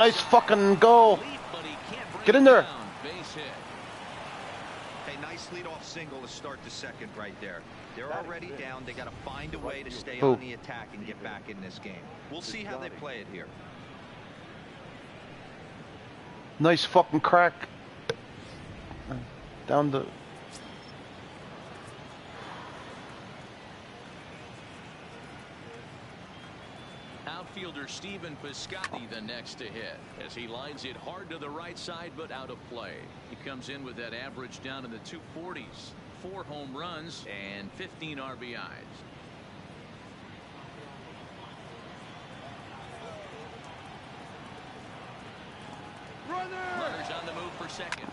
nice fucking goal. Get in there. Base hit. A nice leadoff single to start the second right there. They're already down. They got to find a way to stay on the attack and get back in this game. We'll see how they play it here. Nice fucking crack. Down the... Outfielder Stephen Piscotty the next to hit as he lines it hard to the right side but out of play. He comes in with that average down in the 240s. 4 home runs and 15 RBIs. Runners on the move for second.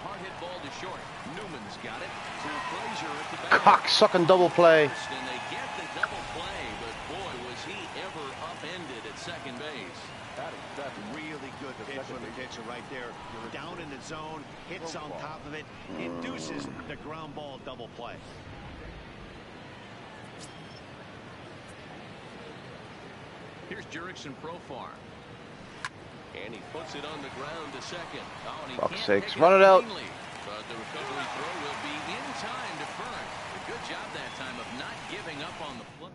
Hard hit ball to short. Newman's got it. To Frazier at the back. Cock-sucking double play. And they get the double play, but boy, was he ever upended at second base. That's really good pitch from the pitcher right there. Down in the zone, hits on top of it, induces the ground ball double play. Here's Jurickson Profar. And he puts it on the ground to second. Oh, and he Fuck's can't sakes, pick run it out. cleanly, but the recovery throw will be in time to Fern. A good job that time of not giving up on the play.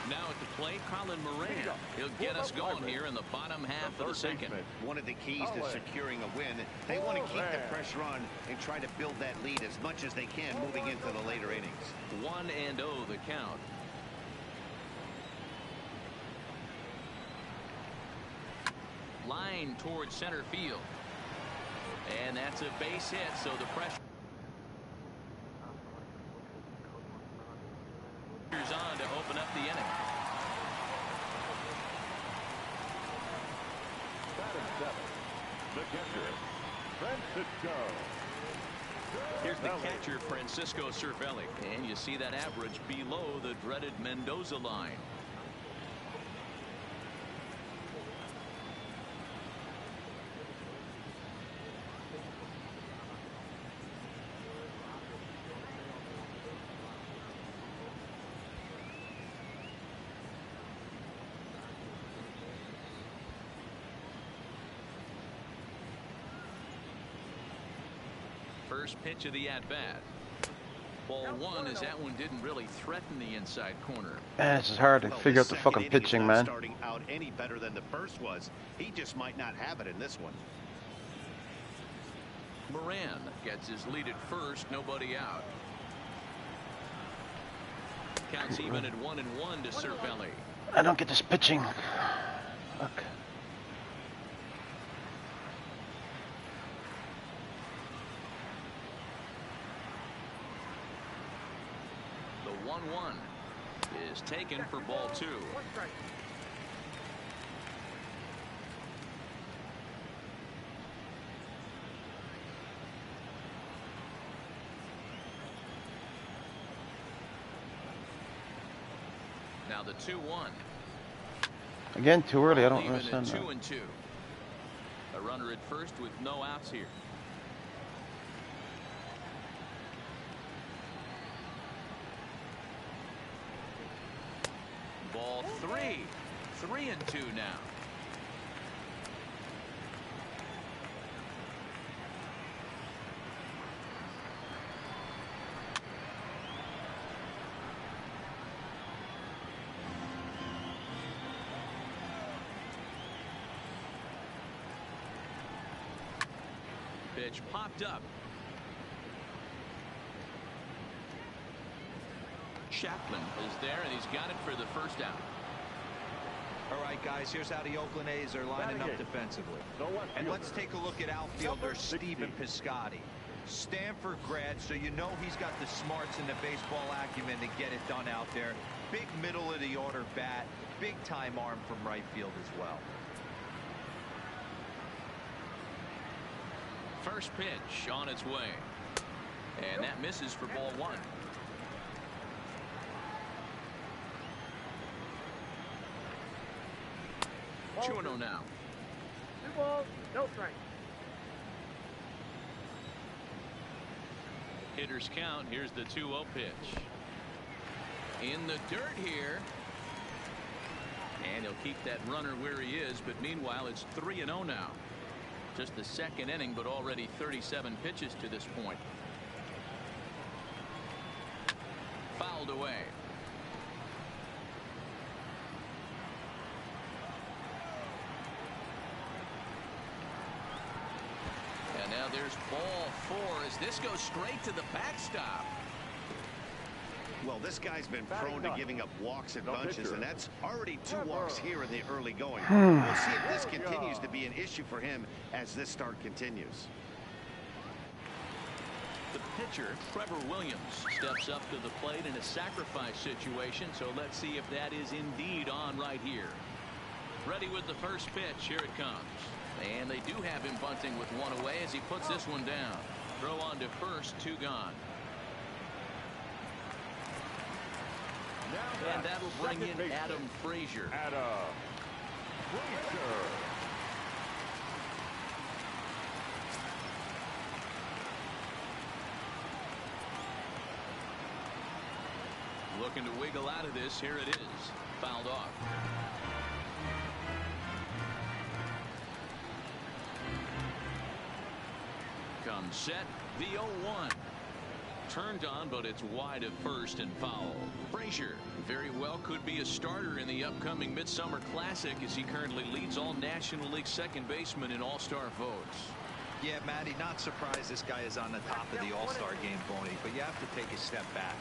Now at the plate, Colin Moran. He'll get us going here in the bottom half of the second. One of the keys to securing a win, they want to keep the pressure on and try to build that lead as much as they can moving into the later innings. 1-0 the count. Line towards center field. And that's a base hit, so the pressure is on to open up the inning. The catcher, Francisco. Here's the catcher, Francisco Cervelli. And you see that average below the dreaded Mendoza line. First pitch of the at-bat. Ball one, as that one didn't really threaten the inside corner. Man, this is hard to figure out the fucking pitching, man. Starting out any better than the first was. He just might not have it in this one. Moran gets his lead at first, nobody out. Counts even at 1-1 to Cervelli. I don't get this pitching. Fuck. The 1-1 is taken for ball 2. Now the 2-1. Again, too early. I don't Even understand at that. 2-2. A runner at first with no outs here. Ball 3. 3-2 now. Pitch popped up. Chapman is there, and he's got it for the first out. All right, guys, here's how the Oakland A's are lining up defensively. And let's take a look at outfielder Stephen Piscotty. Stanford grad, so you know he's got the smarts and the baseball acumen to get it done out there. Big middle of the order bat, big time arm from right field as well. First pitch on its way. And that misses for ball 1. Ball 2-0 now. 2 balls, no strike. Hitters count. Here's the 2-0 pitch. In the dirt here. And And he'll keep that runner where he is, but meanwhile it's 3-0 now. Just the second inning, but already 37 pitches to this point. Fouled away. And now there's ball 4 as this goes straight to the backstop. Well, this guy's been prone to giving up walks in bunches, and that's already 2 walks here in the early going. We'll see if this continues to be an issue for him as this start continues. The pitcher, Trevor Williams, steps up to the plate in a sacrifice situation, so let's see if that is indeed on right here. Ready with the first pitch. Here it comes. And they do have him bunting with 1 away as he puts this one down. Throw on to first, 2 gone. And that'll bring in Adam Frazier. Looking to wiggle out of this. Here it is. Fouled off. Comes set. The 0-1. Turned on, but it's wide at first and foul. Frazier very well could be a starter in the upcoming Midsummer Classic as he currently leads all National League second basemen in All-Star votes. Yeah, Matty, not surprised this guy is on the top of the All-Star game, Boney, but you have to take a step back.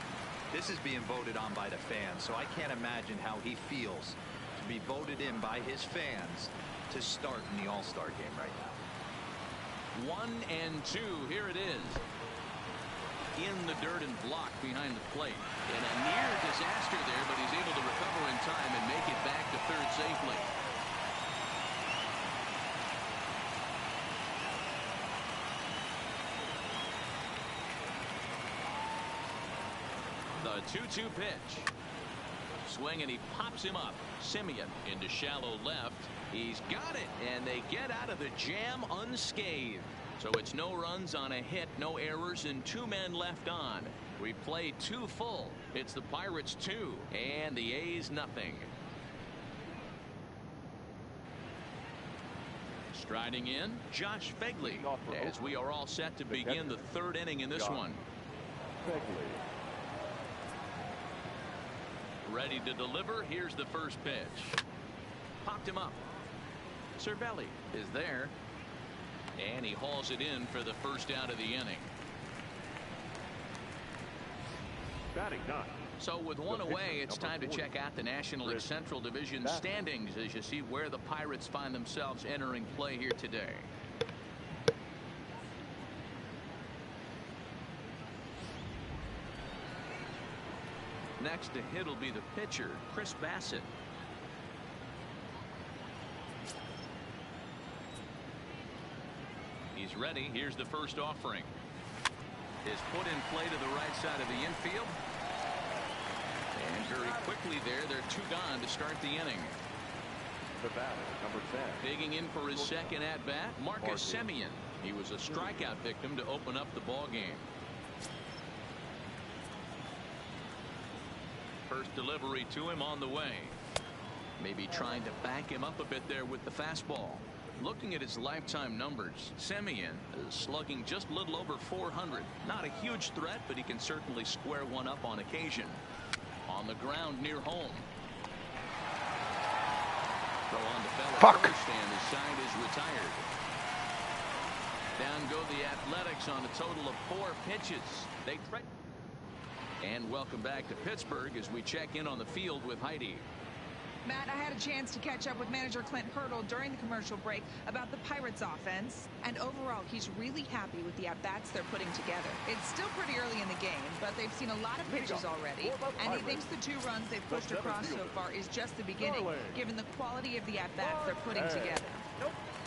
This is being voted on by the fans, so I can't imagine how he feels to be voted in by his fans to start in the All-Star game right now. 1 and 2. Here it is. In the dirt and blocked behind the plate. And a near disaster there, but he's able to recover in time and make it back to third safely. The 2-2 pitch. Swing and he pops him up. Simeon into shallow left. He's got it, and they get out of the jam unscathed. So it's no runs on a hit, no errors, and 2 men left on. We played 2 full. It's the Pirates 2 and the A's nothing. Striding in, Josh Fegley, as we are all set to begin the 3rd inning in this one. Ready to deliver. Here's the first pitch. Popped him up. Cervelli is there. And he hauls it in for the first out of the inning. So with 1 away, it's time to check out the National League Central Division standings as you see where the Pirates find themselves entering play here today. Next to hit will be the pitcher, Chris Bassett. He's ready. Here's the first offering. Is put in play to the right side of the infield. And very quickly they're 2 gone to start the inning. The batter, number 10. Digging in for his second at bat, Marcus Simeon. He was a strikeout victim to open up the ball game. First delivery to him on the way. Maybe trying to back him up a bit there with the fastball. Looking at his lifetime numbers, Simeon is slugging just a little over 400. Not a huge threat, but he can certainly square one up on occasion. On the ground near home. Throw on the fella first, and the side is retired. Down go the Athletics on a total of 4 pitches. They threaten. And welcome back to Pittsburgh as we check in on the field with Heidi. Matt, I had a chance to catch up with manager Clint Hurdle during the commercial break about the Pirates offense, and overall he's really happy with the at-bats they're putting together. It's still pretty early in the game, but they've seen a lot of pitches already, and he thinks the 2 runs they've pushed across so far is just the beginning, given the quality of the at-bats they're putting together.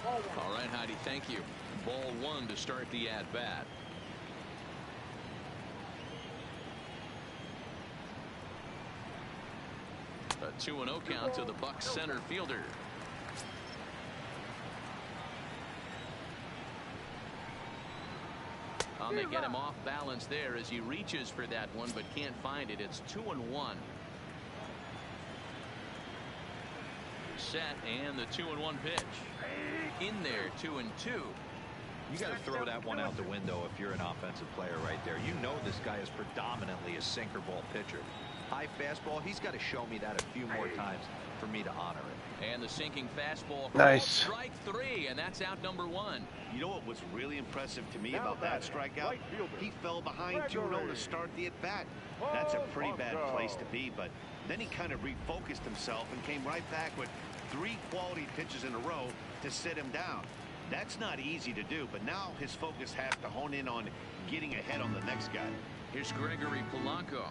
All right, Heidi, thank you. Ball 1 to start the at-bat. A 2-0 count to the Bucs center fielder. They get him off balance there as he reaches for that one but can't find it. It's 2-1. set, and the 2-1 pitch. In there, 2-2. You got to throw that one out the window if you're an offensive player right there. You know this guy is predominantly a sinker ball pitcher. High fastball, he's got to show me that a few more times for me to honor it. And the sinking fastball. Nice. Strike 3, and that's out number 1. You know what was really impressive to me about that strikeout? He fell behind 2-0 to start the at-bat. That's a pretty bad place to be, but then he kind of refocused himself and came right back with 3 quality pitches in a row to sit him down. That's not easy to do, but now his focus has to hone in on getting ahead on the next guy. Here's Gregory Polanco.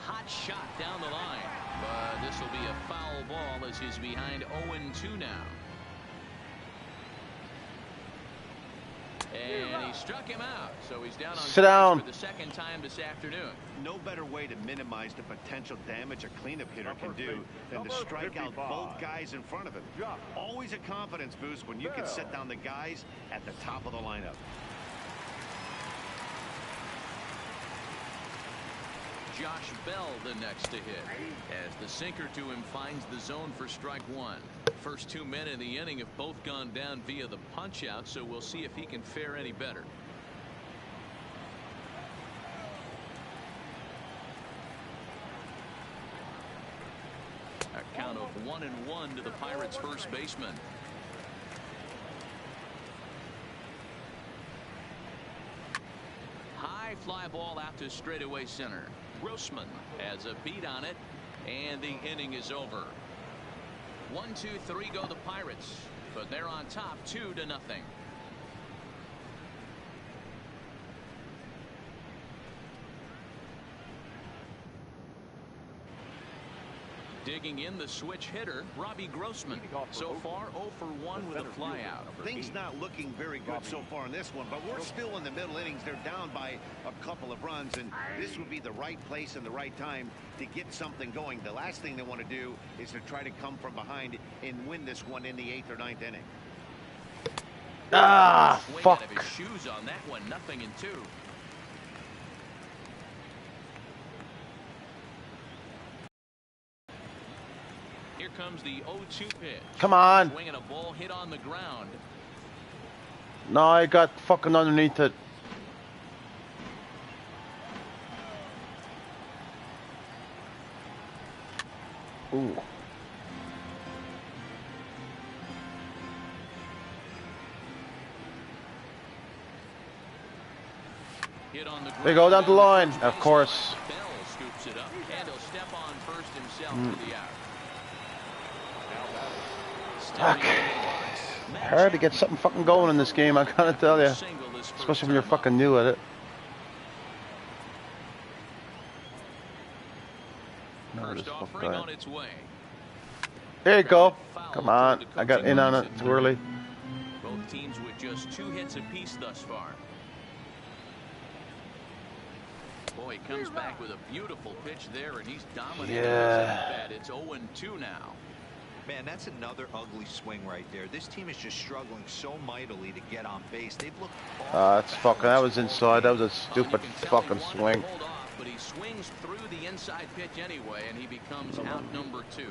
Hot shot down the line, but this will be a foul ball as he's behind 0-2 now. And he struck him out, so he's down on Sit down. for the second time this afternoon. No better way to minimize the potential damage a cleanup hitter can do than to strike out both guys in front of him. Always a confidence boost when you can set down the guys at the top of the lineup. Josh Bell the next to hit, as the sinker to him finds the zone for strike 1. First 2 men in the inning have both gone down via the punch out, so we'll see if he can fare any better. A count of 1-1 to the Pirates' first baseman. High fly ball out to straightaway center. Grossman has a beat on it, and the inning is over. 1, 2, 3 go the Pirates, but they're on top 2-0. Digging in the switch hitter, Robbie Grossman. So far 0 for 1 with a flyout. Things not looking very good so far in this one, but we're still in the middle innings. They're down by a couple of runs, and this would be the right place and the right time to get something going. The last thing they want to do is to try to come from behind and win this one in the 8th or 9th inning. Ah, fuck. Out of his shoes on that one, 0-2. Here comes the 0-2 pitch. Come on. Swinging a ball hit on the ground. No, I got fucking underneath it. Ooh. Hit on the ground. They go down the line, of course. Bell scoops it up, and he'll step on first himself for the out. Fuck. Hard to get something fucking going in this game, I gotta tell you. Especially when you're fucking new at it. No, this fuck guy. On its way. There you go. Come on. I got in on it too early. Both teams with just 2 hits apiece thus far. Boy, he comes back with a beautiful pitch there, and he's dominating. Yeah. It's 0-2 now. Man, that's another ugly swing right there. This team is just struggling so mightily to get on base. They've looked. That's fucking. That was inside. That was a stupid fucking swing. But he swings through the inside pitch anyway, and he becomes out number 2.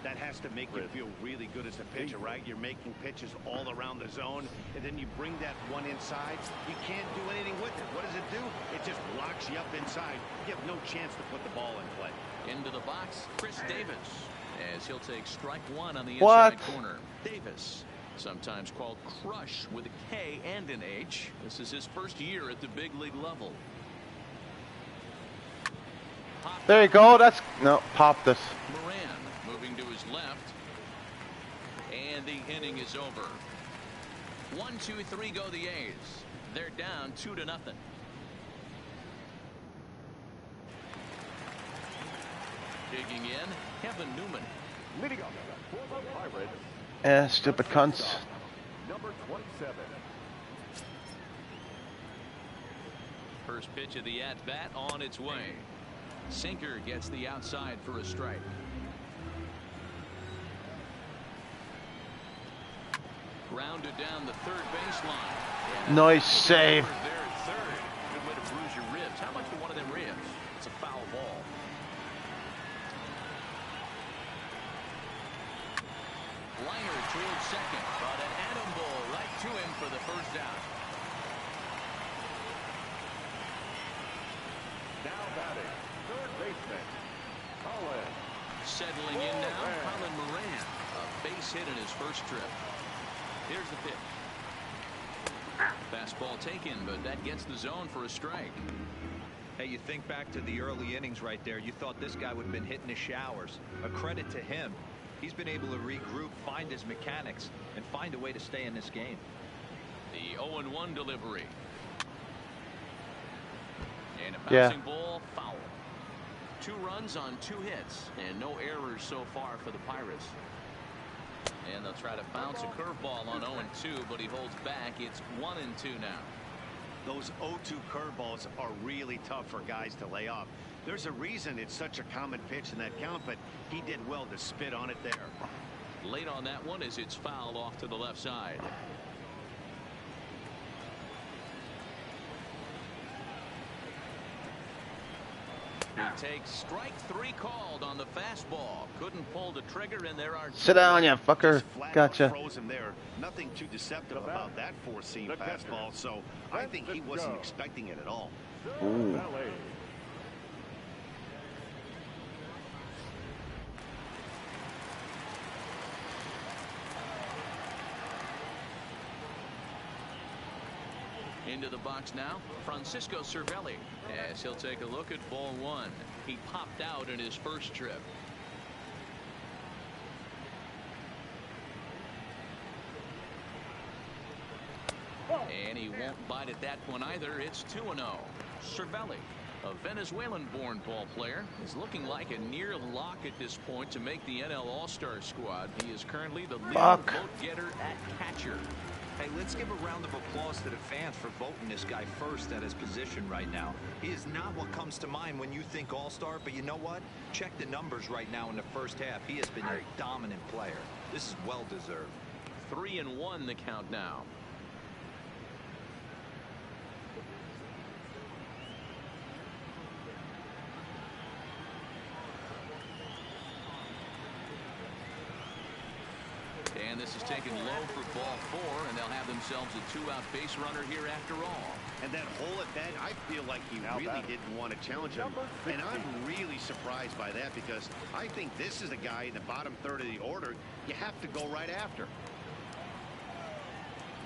That has to make you feel really good as a pitcher, right? You're making pitches all around the zone, and then you bring that one inside. You can't do anything with it. What does it do? It just locks you up inside. You have no chance to put the ball in play. Into the box, Chris Davis, as he'll take strike 1 on the inside corner. Davis, sometimes called Crush with a K and an H. This is his first year at the big league level. There you go. That's no. Pop this. Moran moving to his left, and the inning is over. 1, 2, 3 go the A's. They're down 2-0. Digging in, Kevin Newman. Leading off for the Pirates. Eh, stupid cunts. Number 27. First pitch of the at-bat on its way. Sinker gets the outside for a strike. Grounded down the third baseline. Nice save. There at third. Good way to bruise your That's a foul ball. Liner towards second, but an atom ball right to him for the first out. Now batting, third baseman, Colin. Settling in now, Colin Moran. A base hit in his first trip. Here's the pitch. Fastball taken, but that gets the zone for a strike. Hey, you think back to the early innings right there. You thought this guy would have been hitting his showers. A credit to him. He's been able to regroup, find his mechanics, and find a way to stay in this game. The 0-1 delivery. And a bouncing ball, foul. 2 runs on 2 hits, and no errors so far for the Pirates. And they'll try to bounce a curveball on 0-2, but he holds back. It's 1-2 now. Those 0-2 curveballs are really tough for guys to lay off. There's a reason it's such a common pitch in that count, but he did well to spit on it there. Late on that one as it's fouled off to the left side. He takes strike 3 called on the fastball. Couldn't pull the trigger, and there are. Sit down, you fucker. Gotcha. Froze him there. Nothing too deceptive about that 4-seam fastball, so I think he wasn't expecting it at all. Ooh. Into the box now, Francisco Cervelli, as he'll take a look at ball 1. He popped out in his first trip. And he won't bite at that one either. It's 2-0. Cervelli, a Venezuelan-born ball player, is looking like a near lock at this point to make the NL All-Star squad. He is currently the leading vote getter at catcher. Hey, let's give a round of applause to the fans for voting this guy first at his position right now. He is not what comes to mind when you think all-star, but you know what? Check the numbers right now in the first half. He has been a dominant player. This is well-deserved. 3-1 the count now. And this is taken low for ball 4, and they'll have themselves a 2-out base runner here after all. And that hole at bat, I feel like he really didn't want to challenge him. And I'm really surprised by that, because I think this is a guy in the bottom third of the order you have to go right after.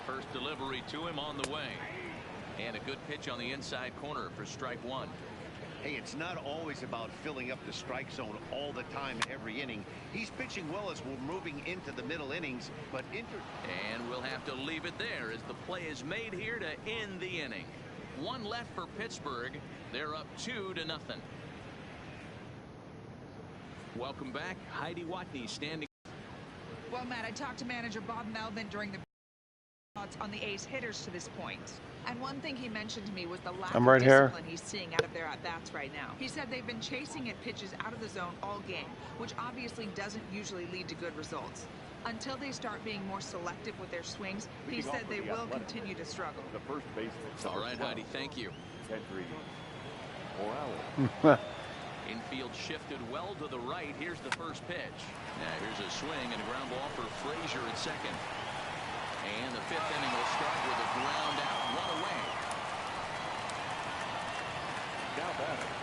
First delivery to him on the way. And a good pitch on the inside corner for strike 1. Hey, it's not always about filling up the strike zone all the time in every inning. He's pitching well as we're moving into the middle innings, but and we'll have to leave it there as the play is made here to end the inning. 1 left for Pittsburgh. They're up 2-0. Welcome back. Heidi Watney standing. Well, Matt, I talked to manager Bob Melvin during the thoughts on the A's hitters to this point. And one thing he mentioned to me was the lack of discipline he's seeing out of their at-bats right now. He said they've been chasing at pitches out of the zone all game, which obviously doesn't usually lead to good results. Until they start being more selective with their swings, he said they will continue to struggle. The first baseman. All right, Heidi, thank you. Infield shifted well to the right. Here's the first pitch. Now here's a swing and a ground ball for Frazier at second. And the 5th inning will start with a ground out, 1 away. Now batting.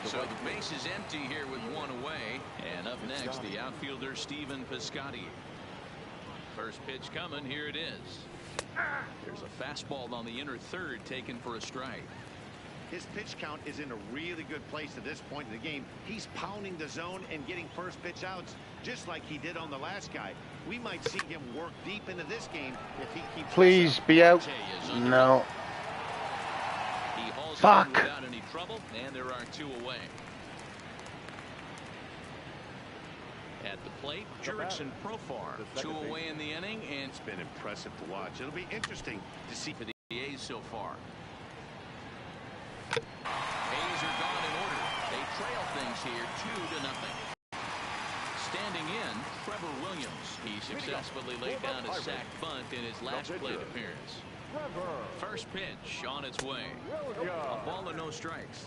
So the base is empty here with 1 away. And up next, the outfielder Stephen Piscotty. First pitch coming. Here it is. There's a fastball on the inner third taken for a strike. his pitch count is in a really good place at this point in the game. He's pounding the zone and getting first pitch outs just like he did on the last guy. We might see him work deep into this game if he keeps. Please be out. No. He hauls Fuck. it without any trouble, and there are 2 away. At the plate, Jurickson Profar, 2 away in the inning, and It's been impressive to watch. It'll be interesting to see for the A's so far. A's are gone in order. They trail things here 2-0. Standing in, Trevor Williams. He successfully laid down a sac bunt in his last plate appearance. First pitch on its way. A ball and no strikes.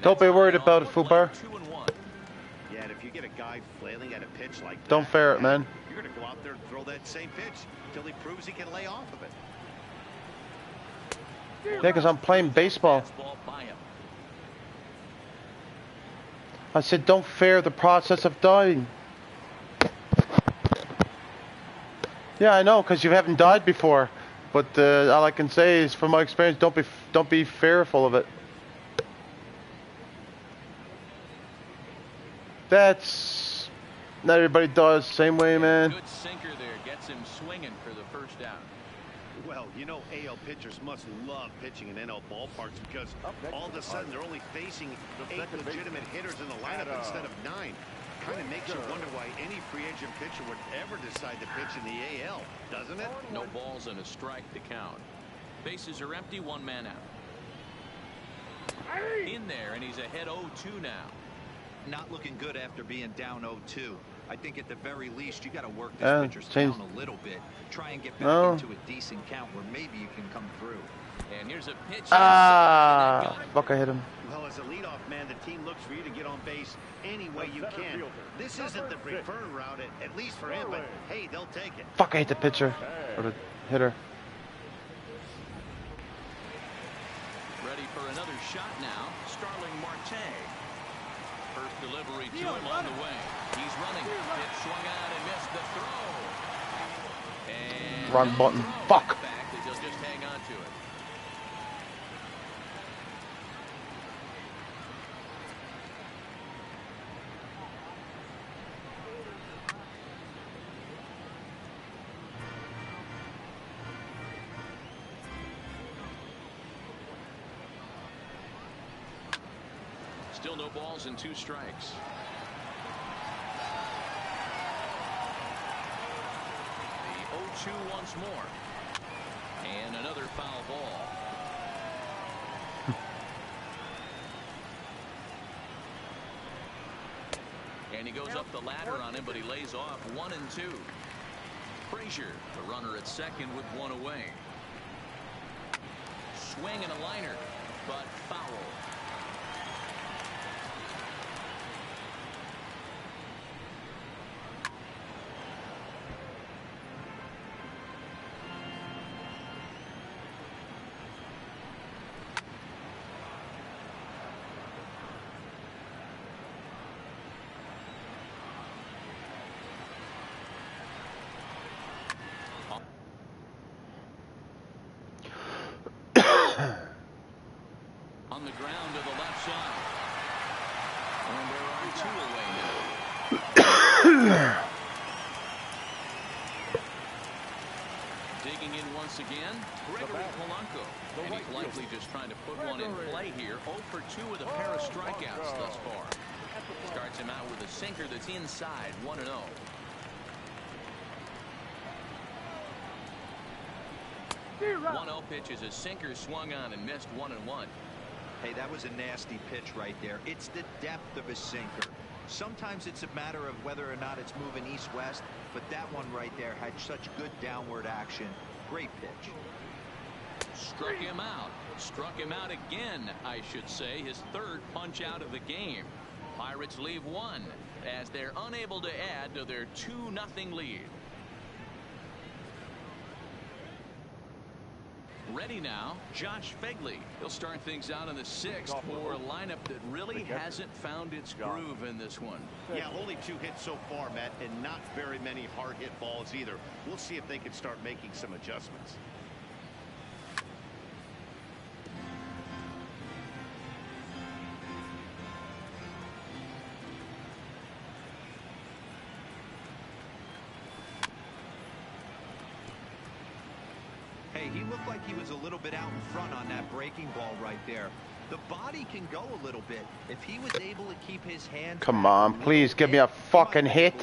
Don't be worried about it, Fubar. 2-1. Yeah, and if you get a guy flailing at a pitch like that, Don't fair it, man. you're going to go out there and throw that same pitch till he proves he can lay off of it. Yeah, because I'm playing baseball. Fastball by him. I said, don't fear the process of dying. Yeah, I know, because you haven't died before. But all I can say is, from my experience, don't be fearful of it. That's not everybody does same way, man. Good sinker there gets him swinging for the first out. Well, you know AL pitchers must love pitching in NL ballparks because all of a sudden they're only facing 8 legitimate hitters in the lineup instead of 9. Kind of makes you wonder why any free agent pitcher would ever decide to pitch in the AL, doesn't it? No balls and a strike to count. Bases are empty, 1 man out. In there, and he's ahead 0-2 now. Not looking good after being down 0-2. I think at the very least you got to work this pitcher's down a little bit. Try and get back into a decent count where maybe you can come through. And here's a pitch. Ah, fuck, I hit him. Well, as a leadoff man, the team looks for you to get on base any way you can. This isn't the preferred route, at least for him, but hey, they'll take it. Fuck, I hit the pitcher. Or the hitter. Ready for another shot now. Starling Marte. First delivery to him on the way. He's running. Pitch swung out and missed the throw. And Wrong button. Fuck. Back that he'll just hang on to it. Still no balls and 2 strikes. The 0-2 once more. And another foul ball. And he goes up the ladder on him, but he lays off 1 and 2. Frazier, the runner at second with 1 away. Swing and a liner, but foul. On the ground to the left side. And there are 2 away now. Digging in once again, Gregory Polanco. And he's likely just trying to put one in play here. 0 for 2 with a pair of strikeouts thus far. Starts him out with a sinker that's inside, 1-0. 1-0 pitch is a sinker swung on and missed 1-1. Hey, that was a nasty pitch right there. It's the depth of a sinker. Sometimes it's a matter of whether or not it's moving east-west, but that one right there had such good downward action. Great pitch. Struck him out. Struck him out again, I should say. His 3rd punch out of the game. Pirates leave 1 as they're unable to add to their 2-0 lead. Ready now, Josh Fegley. He'll start things out in the 6th for a lineup that really hasn't found its groove in this one. Yeah, only 2 hits so far, Matt, and not very many hard hit balls either. We'll see if they can start making some adjustments. Hey, he looked like he was a little bit out in front on that breaking ball right there. The body can go a little bit. If he was able to keep his hand... Come on, please give me a fucking hit.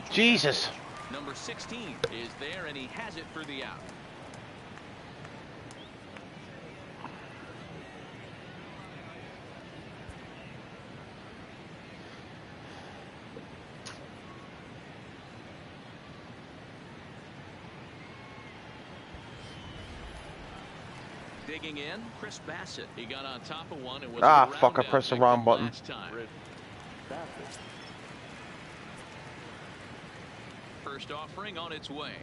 Jesus. Number 16 is there, and he has it for the out. Digging in, Chris Bassett. He got on top of one and was fuck, I pressed the wrong button. last time. First offering on its way.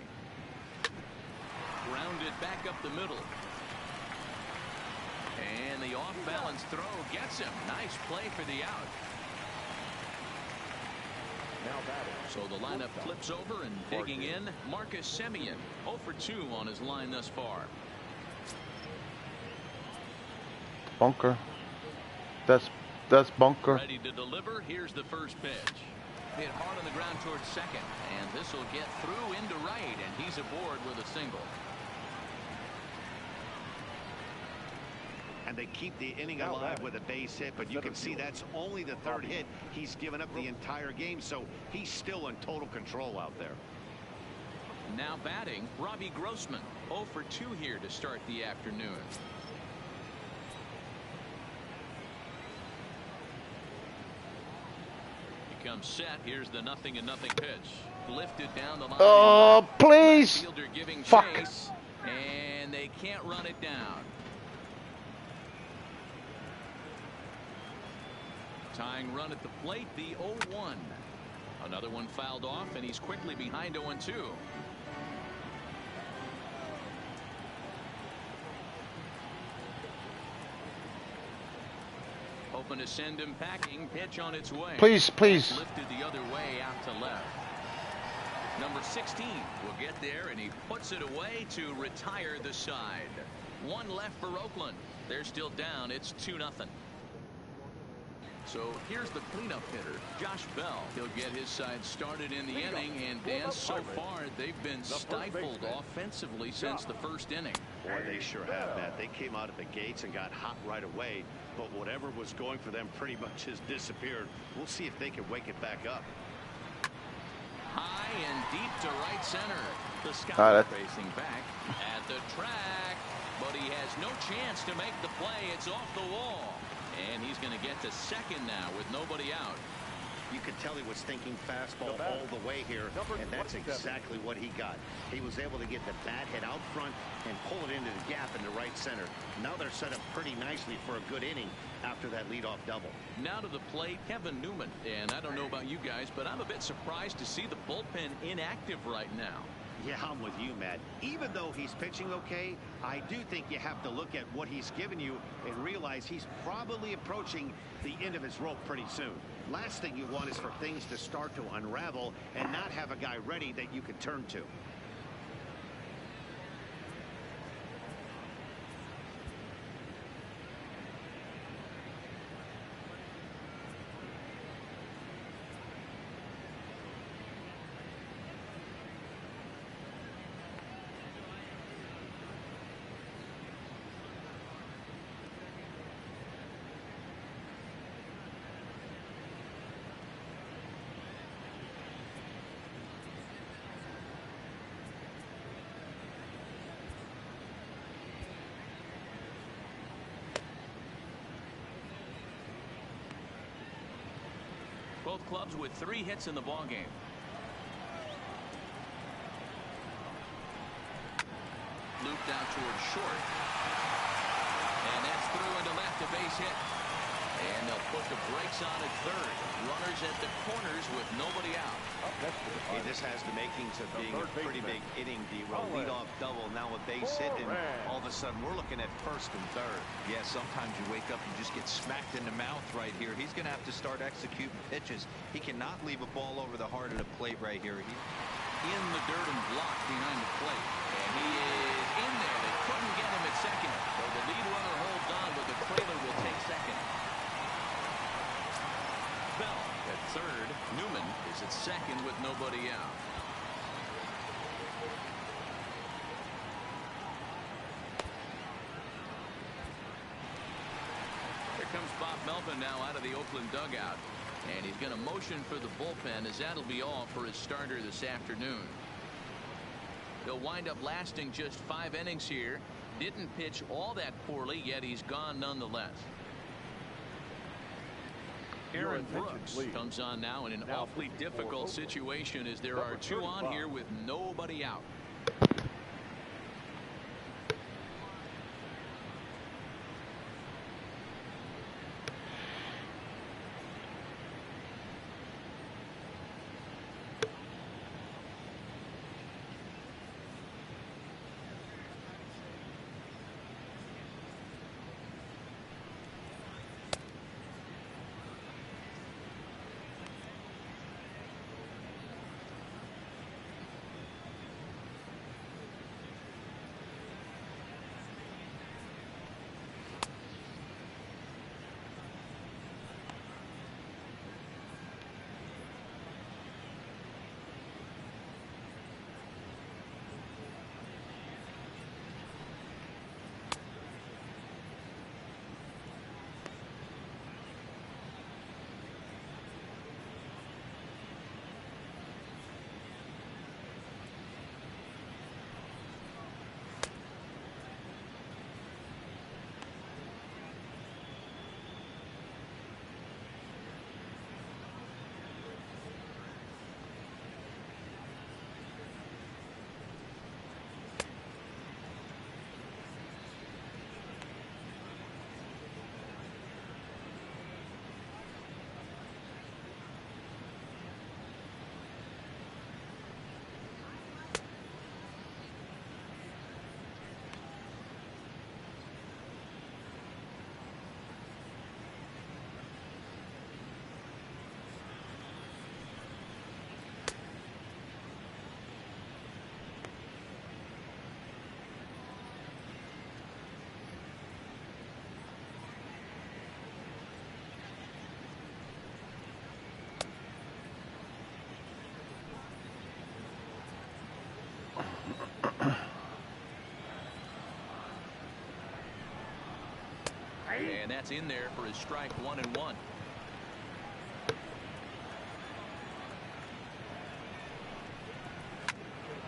Grounded back up the middle. And the off-balance throw gets him. Nice play for the out. So the lineup flips over and digging in, Marcus Semien. 0 for 2 on his line thus far. Bunker. That's bunker. Ready to deliver. Here's the first pitch. Hit hard on the ground towards second. And this will get through into right. And he's aboard with a single. And they keep the inning alive with a base hit, but you can see that's only the third hit he's given up the entire game, so he's still in total control out there. Now batting, Robbie Grossman. 0 for 2 here to start the afternoon. He comes set. Here's the 0-0 pitch. Lifted down the line. Oh, please! Fielder giving Fuck. chase, and they can't run it down. Tying run at the plate, the 0-1. Another one fouled off, and he's quickly behind 0-2. Hoping to send him packing. Pitch on its way. Please, please. Lifted the other way out to left. Number 16 will get there, and he puts it away to retire the side. One left for Oakland. They're still down. It's 2-0. So here's the cleanup hitter, Josh Bell. He'll get his side started in the inning, and Dan, so far they've been stifled offensively since the first inning. Boy, they sure have, Matt. They came out of the gates and got hot right away, but whatever was going for them pretty much has disappeared. We'll see if they can wake it back up. High and deep to right center. The Scott facing back at the track, but he has no chance to make the play. It's off the wall. And he's going to get to second now with nobody out. You could tell he was thinking fastball all the way here, and that's exactly what he got. He was able to get the bat hit out front and pull it into the gap into right center. Now they're set up pretty nicely for a good inning after that leadoff double. Now to the plate, Kevin Newman. And I don't know about you guys, but I'm a bit surprised to see the bullpen inactive right now. Yeah, I'm with you, Matt. Even though he's pitching okay, I do think you have to look at what he's given you and realize he's probably approaching the end of his rope pretty soon. Last thing you want is for things to start to unravel and not have a guy ready that you can turn to. Both clubs with 3 hits in the ballgame. Looped out towards short. And that's through into left, a base hit. And they'll put the brakes on at third. Runners at the corners with nobody out. Hey, this has the makings of being a pretty big inning, D-Roll. Leadoff double, now a base hit, and all of a sudden we're looking at first and third. Yeah, sometimes you wake up and just get smacked in the mouth right here. He's going to have to start executing pitches. He cannot leave a ball over the heart of the plate right here. In the dirt and blocked behind the plate. And he is in there. They couldn't get him at second. So the lead runner holds on, but the trailer will take second. Bell at third. Newman is at second with nobody out. Here comes Bob Melvin now out of the Oakland dugout. And he's going to motion for the bullpen, as that'll be all for his starter this afternoon. He'll wind up lasting just 5 innings here. Didn't pitch all that poorly, yet he's gone nonetheless. Aaron Brooks comes on now in an awfully difficult situation, as there are 2 on here with nobody out. And that's in there for his strike 1-1.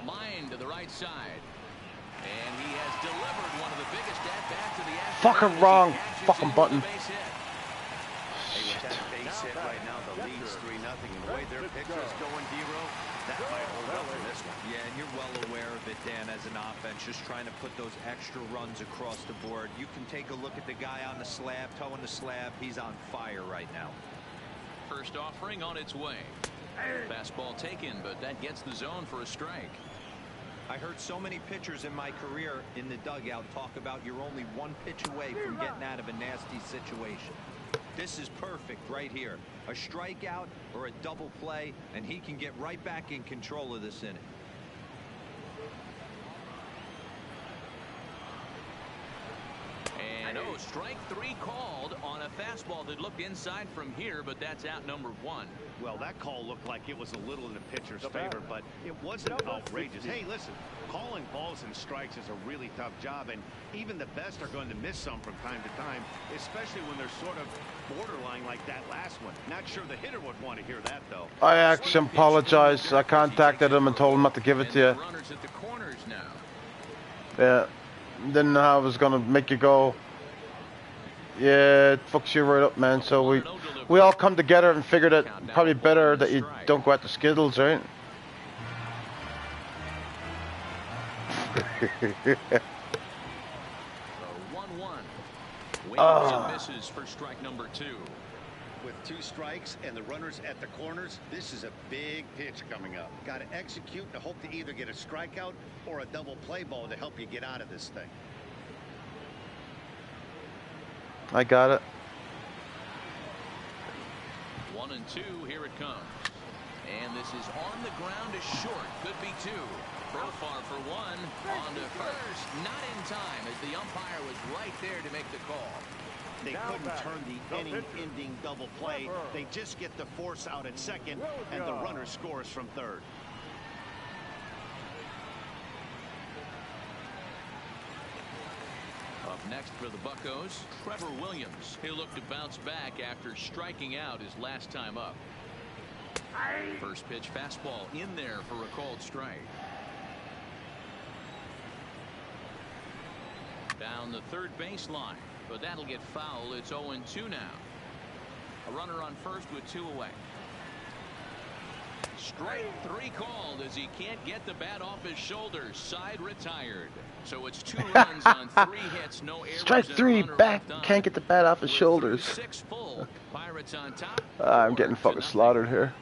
Line to the right side. And he has delivered one of the biggest at-bats of the afternoon. Fucking wrong. Fucking button. Hey, with that base hit right now, the lead's 3-0. And the way their pitcher is going, D-Row, that might hold up in this one. Yeah, and you're well aware of it, Dan, as an offense, just trying to put those extra runs across the board. You can take a look at the guy on the slab, toeing the slab. He's on fire right now. First offering on its way. Fastball taken, but that gets the zone for a strike. I heard so many pitchers in my career in the dugout talk about you're only one pitch away from getting out of a nasty situation. This is perfect right here. A strikeout or a double play, and he can get right back in control of this inning. And strike 3 called on a fastball that looked inside from here, but that's out number 1. Well, that call looked like it was a little in the pitcher's favor, but it wasn't outrageous. Hey, listen, calling balls and strikes is a really tough job, and even the best are going to miss some from time to time, especially when they're sort of borderline like that last one. Not sure the hitter would want to hear that, though. I actually apologize. I contacted him and told him not to give it to you. Runners at the corners now. Yeah. Didn't know how I was gonna make you go. Yeah, it fucks you right up, man. So we all come together and figured it probably better that you don't go out to Skittles, right? So 1-1. Wings and misses for strike number 2. With 2 strikes and the runners at the corners, this is a big pitch coming up. Got to execute and hope to either get a strikeout or a double play ball to help you get out of this thing. I got it. 1-2. Here it comes. And this is on the ground is short. Could be 2. Throw far for 1. On to first. Not in time as the umpire was right there to make the call. They couldn't turn the inning-ending double play. They just get the force out at second, and the runner scores from third. Up next for the Buccos, Trevor Williams. He'll look to bounce back after striking out his last time up. First pitch fastball in there for a called strike. Down the third baseline. But that'll get foul. It's 0-2 now. A runner on first with 2 away. Strike 3 called as he can't get the bat off his shoulders. Side retired. So it's 2 runs on 3 hits, no errors. Strike 3 back. Can't get the bat off his shoulders. 6 full. Pirates on top. I'm getting fucking slaughtered here.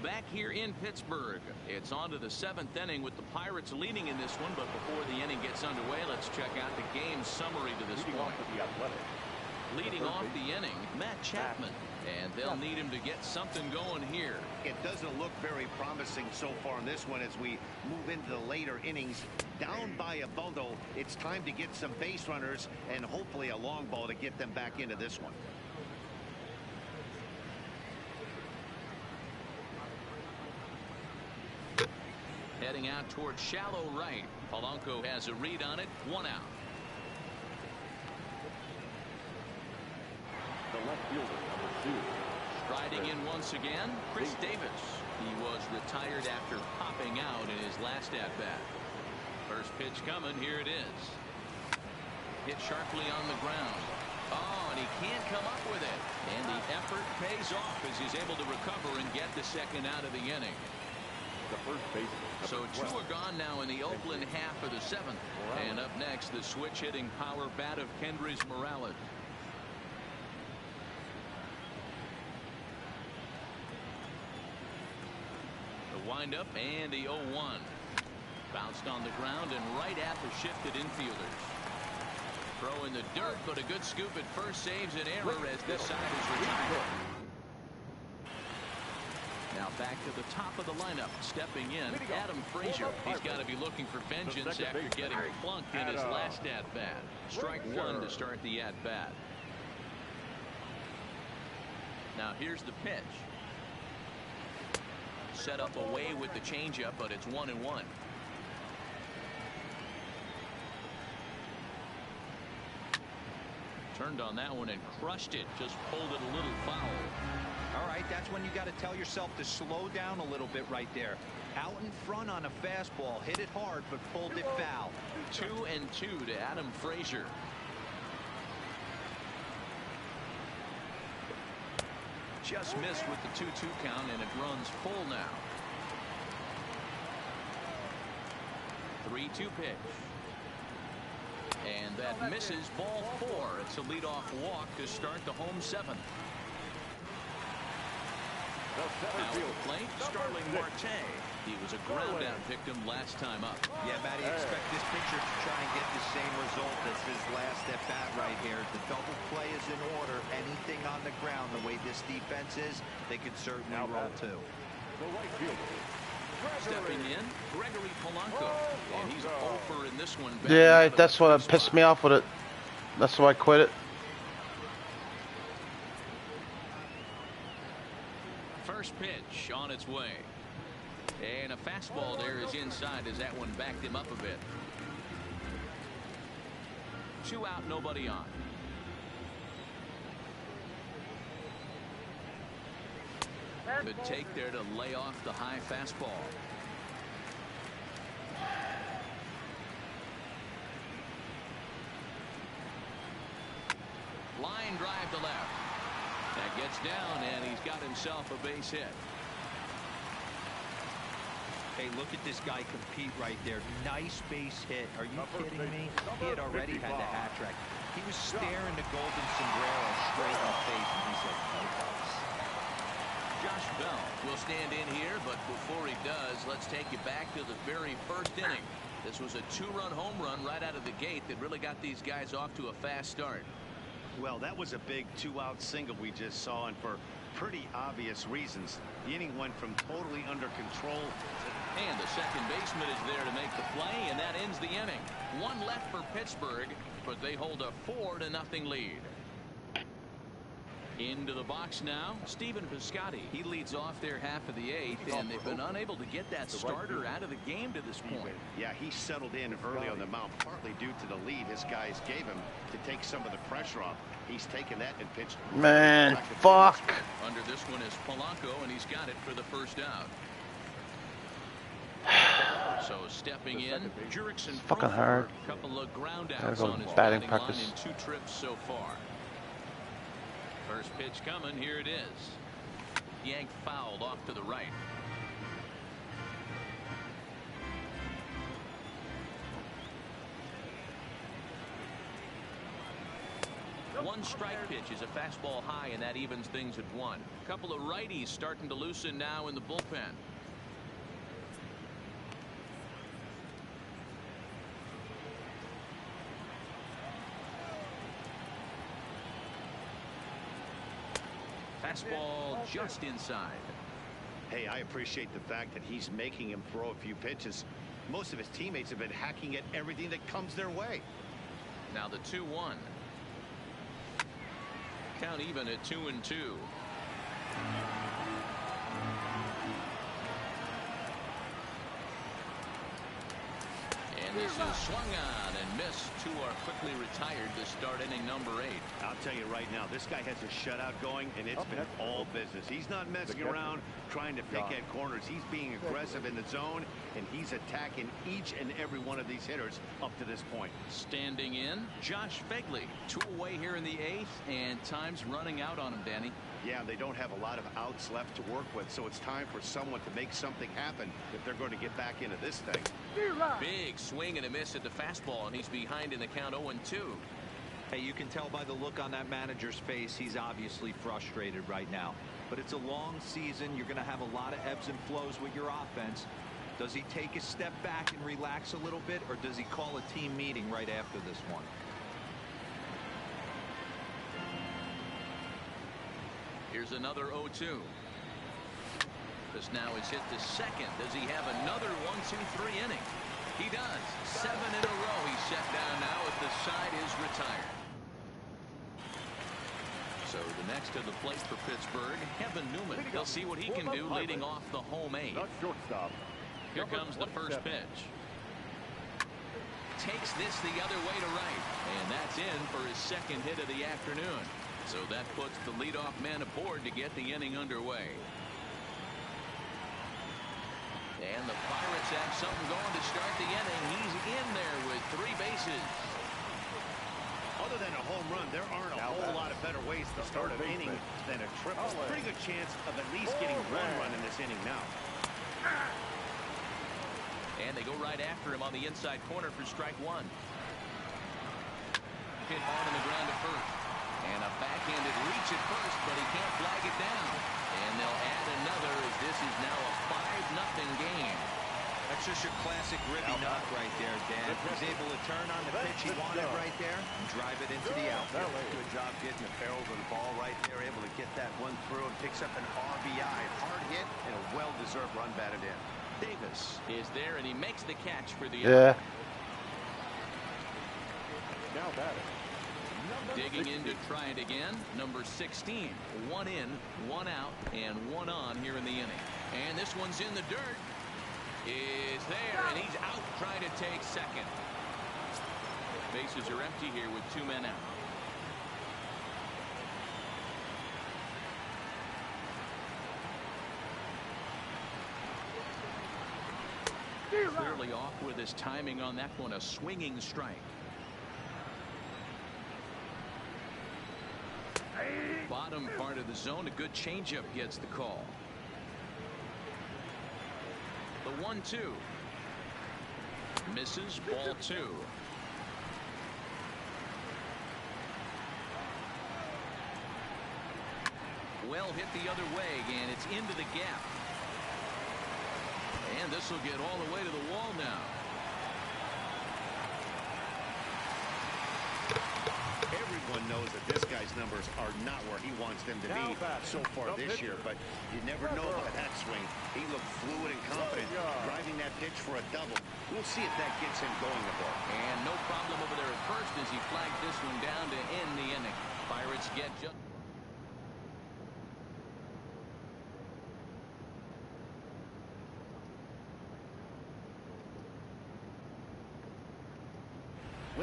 Back here in Pittsburgh, it's on to the 7th inning with the Pirates leading in this one. But before the inning gets underway, let's check out the game summary to this point. Leading off the inning, Matt Chapman, and they'll need him to get something going here. It doesn't look very promising so far in this one as we move into the later innings. Down by a bundle, it's time to get some base runners and hopefully a long ball to get them back into this one. Heading out towards shallow right. Polanco has a read on it. 1 out. The left fielder, number 2. Striding in once again, Chris Davis. He was retired after popping out in his last at-bat. First pitch coming. Here it is. Hit sharply on the ground. Oh, and he can't come up with it. And the effort pays off as he's able to recover and get the second out of the inning. The first baseman. So 2 are gone now in the Oakland half of the 7th. And up next, the switch-hitting power bat of Kendrys Morales. The windup and the 0-1. Bounced on the ground and right at the shifted infielders. Throw in the dirt, but a good scoop at first saves an error as this side is retired. Now back to the top of the lineup. Stepping in, Adam Frazier. He's got to be looking for vengeance after getting plunked in his last at-bat. Strike 1 to start the at-bat. Now here's the pitch. Set up away with the changeup, but it's 1-1. Turned on that one and crushed it. Just pulled it a little foul. All right, that's when you got to tell yourself to slow down a little bit right there. Out in front on a fastball, hit it hard, but pulled it foul. 2-2 to Adam Frazier. Just missed with the 2-2 count, and it runs full now. 3-2 pitch. And that misses, ball 4. It's a leadoff walk to start the home 7th. Now at the plate, Starling Marte. He was a ground out victim last time up. Yeah, Matty, expect this pitcher to try and get the same result as his last at bat right here. The double play is in order. Anything on the ground, the way this defense is, they could certainly roll too. The right fielder. Stepping in, Gregory Polanco. And he's over in this one. Yeah, that's what pissed me off with it. That's why I quit it. First pitch on its way. And a fastball there is inside as that one backed him up a bit. 2 out, nobody on. Good take there to lay off the high fastball. Line drive to left. That gets down, and he's got himself a base hit. Hey, look at this guy compete right there. Nice base hit. Are you kidding me? He had already had the hat trick. He was staring the golden sombrero straight in the face, and he said, no thanks. Josh Bell will stand in here, but before he does, let's take you back to the very first inning. This was a 2-run home run right out of the gate that really got these guys off to a fast start. Well, that was a big 2-out single we just saw, and for pretty obvious reasons. The inning went from totally under control to... And the second baseman is there to make the play, and that ends the inning. 1 left for Pittsburgh, but they hold a 4-0 lead. Into the box now, Stephen Piscotty. He leads off their half of the 8th, and they've been unable to get that starter out of the game to this point. Yeah, he settled in early on the mound, partly due to the lead his guys gave him to take some of the pressure off. He's taken that and pitched. Man, fuck. Under this one is Polanco, and he's got it for the first out. So stepping in, Jurickson. Fucking hard. Couple of ground outs on his batting batting practice line in 2 trips so far. First pitch coming, here it is. Yanked fouled off to the right. One strike pitch is a fastball high, and that evens things at 1. A couple of righties starting to loosen now in the bullpen. Fastball just inside. Hey, I appreciate the fact that he's making him throw a few pitches. Most of his teammates have been hacking at everything that comes their way. Now the 2-1. Count even at 2-2. And this is swung on and missed. 2 are quickly retired to start inning number 8. I'll tell you right now, this guy has a shutout going, and it's been all business. He's not messing around trying to pick at corners. He's being aggressive in the zone, and he's attacking each and every one of these hitters up to this point. Standing in, Josh Begley. 2 away here in the 8th, and time's running out on him, Danny. Yeah, they don't have a lot of outs left to work with, so it's time for someone to make something happen if they're going to get back into this thing. Big swing and a miss at the fastball, and he's behind in the count 0-2. Hey, you can tell by the look on that manager's face, he's obviously frustrated right now. But it's a long season. You're going to have a lot of ebbs and flows with your offense. Does he take a step back and relax a little bit, or does he call a team meeting right after this one? Here's another 0-2. This now is hit to second. Does he have another 1-2-3 inning? He does. 7 in a row. He's set down now as the side is retired. So the next to the plate for Pittsburgh, Kevin Newman. He'll see what he can do leading off the home 8. Not shortstop. Here comes the first pitch. takes this the other way to right. And that's in for his second hit of the afternoon. So that puts the leadoff man aboard to get the inning underway. And the Pirates have something going to start the inning. He's in there with 3 bases. Other than a home run, there aren't a whole lot of better ways to start an inning than a triple. Pretty good chance of at least getting 1 run in this inning now. And they go right after him on the inside corner for strike 1. Hit hard on the ground to first. And a backhanded reach at first, but he can't flag it down. And they'll add another as this is now a 5-0 game. That's just your classic Rippy knock right there, Dan. He's able to turn on the pitch he wanted right there and drive it into the outfield. Good job getting the barrel of the ball right there, able to get that one through and picks up an RBI. Hard hit and a well-deserved run batted in. Davis is there, and he makes the catch for the Yeah. Now batting. Digging in to try it again. Number 16. 1 in, 1 out, and 1 on here in the inning. And this one's in the dirt. Is there, and he's out trying to take second. Bases are empty here with 2 men out. Clearly off with his timing on that one. A swinging strike. Bottom part of the zone. A good changeup gets the call. The 1-2. Misses. Ball 2. Well hit the other way, and it's into the gap. And this will get all the way to the wall now. Everyone knows that this guy's numbers are not where he wants them to be so far this year, but you never know by that swing. He looked fluid and confident, driving that pitch for a double. We'll see if that gets him going a bit. And no problem over there at first as he flags this one down to end the inning. Pirates get just...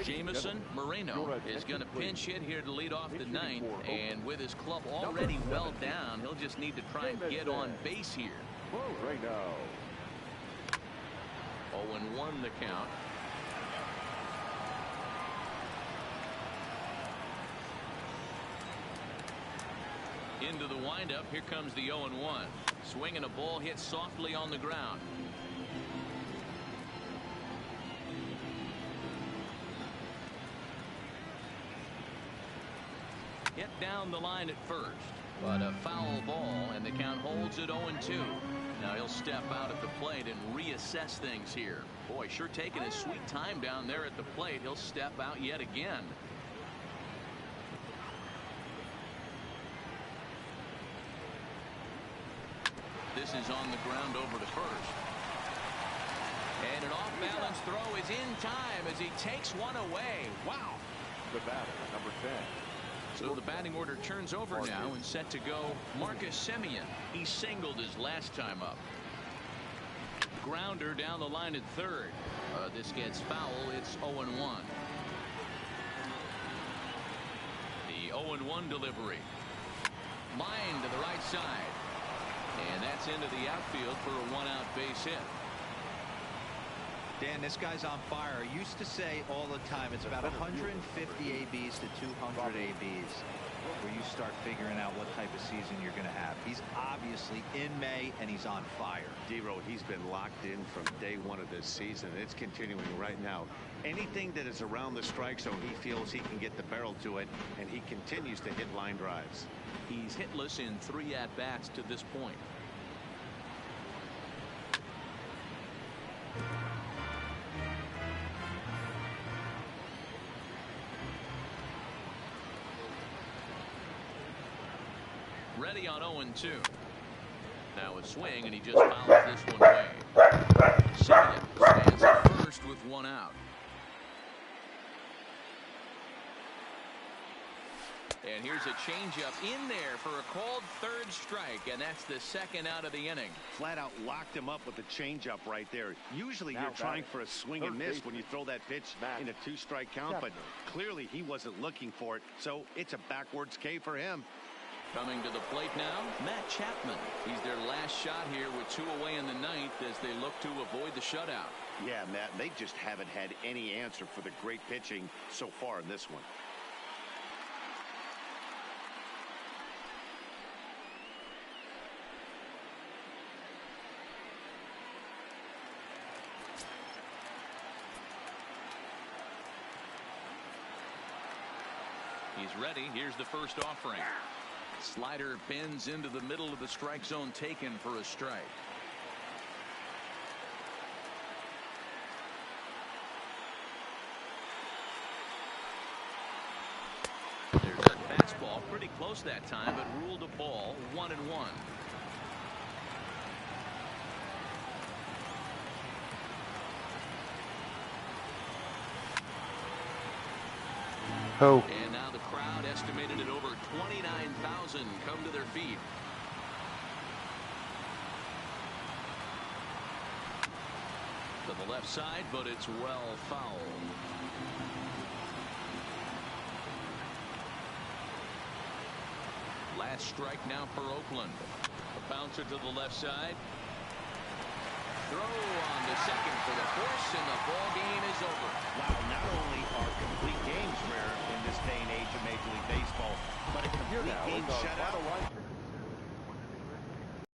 Jamison Moreno is going to pinch hit here to lead off the 9th, and with his club already well down, he'll just need to try and get on base here. Right now. 0-1 the count. Into the windup. Here comes the 0-1. Swinging a ball hit softly on the ground. Hit down the line at first, but a foul ball, and the count holds at 0-2. Now he'll step out at the plate and reassess things here. Boy, sure taking his sweet time down there at the plate. He'll step out yet again. This is on the ground over to first. And an off-balance throw is in time as he takes one away. Wow. The batter, number 10. So the batting order turns over now and set to go Marcus Semien. He singled his last time up. Grounder down the line at third. This gets foul. It's 0-1. The 0-1 delivery. Line to the right side. And that's into the outfield for a 1-out base hit. Dan, this guy's on fire. I used to say all the time it's about 150 ABs to 200 ABs where you start figuring out what type of season you're going to have. He's obviously in May, and he's on fire. D-Road, he's been locked in from day 1 of this season. It's continuing right now. Anything that is around the strike zone, he feels he can get the barrel to it, and he continues to hit line drives. He's hitless in 3 at-bats to this point. Ready on 0-2. Now a swing, and he just fouls this one away. Semien stands at first with 1 out. And here's a changeup in there for a called third strike, and that's the second out of the inning. Flat out locked him up with the changeup right there. Usually you're trying for a swing and miss when you throw that pitch in a 2-strike count, but clearly he wasn't looking for it, so it's a backwards K for him. Coming to the plate now, Matt Chapman. He's their last shot here with 2 away in the ninth as they look to avoid the shutout. Yeah, Matt, they just haven't had any answer for the great pitching so far in this one. He's ready. Here's the first offering. Slider bends into the middle of the strike zone, taken for a strike. There's a fastball, pretty close that time, but ruled a ball, 1-1. Oh. And now the crowd, estimated at over 29,000, come to their feet. To the left side, but it's well fouled. Last strike now for Oakland. A bouncer to the left side. Throw on to second for the force, and the ball game is over. Wow, not only are complete games rare in this day and age of Major League Baseball, but a complete game shutout